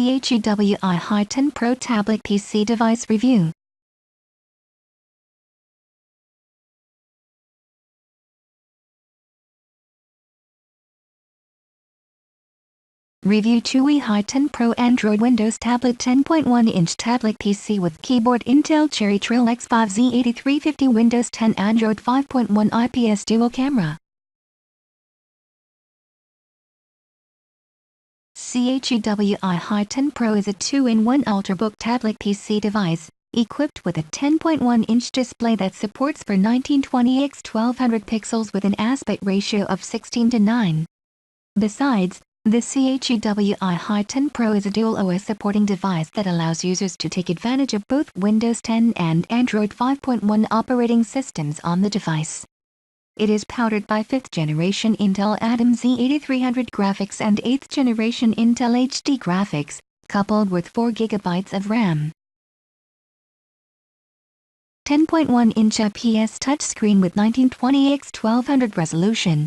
Chuwi Hi10 Pro Tablet PC Device Review. Review Chuwi Hi10 Pro Android Windows Tablet 10.1-inch tablet PC with keyboard Intel Cherry Trail X5Z8350 Windows 10 Android 5.1 IPS dual camera. Chuwi Hi10 Pro is a 2-in-1 Ultrabook tablet PC device, equipped with a 10.1-inch display that supports for 1920x1200 pixels with an aspect ratio of 16:9. Besides, the Chuwi Hi10 Pro is a dual OS supporting device that allows users to take advantage of both Windows 10 and Android 5.1 operating systems on the device. It is powered by 5th generation Intel Atom Z8300 graphics and 8th generation Intel HD graphics, coupled with 4 GB of RAM. 10.1-inch IPS touchscreen with 1920x1200 resolution.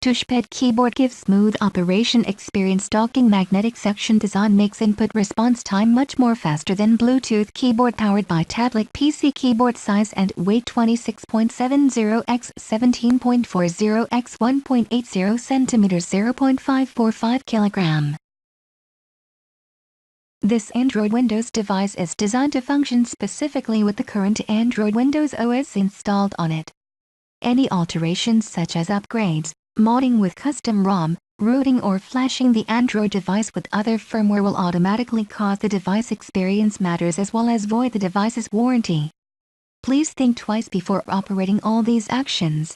Touchpad keyboard gives smooth operation experience. Docking magnetic section design makes input response time much more faster than Bluetooth keyboard. Powered by tablet PC keyboard size and weight 26.70 x 17.40 x 1.80 cm 0.545 kg. This Android Windows device is designed to function specifically with the current Android Windows OS installed on it. Any alterations such as upgrades, modding with custom ROM, rooting or flashing the Android device with other firmware will automatically cause the device experience matters as well as void the device's warranty. Please think twice before operating all these actions.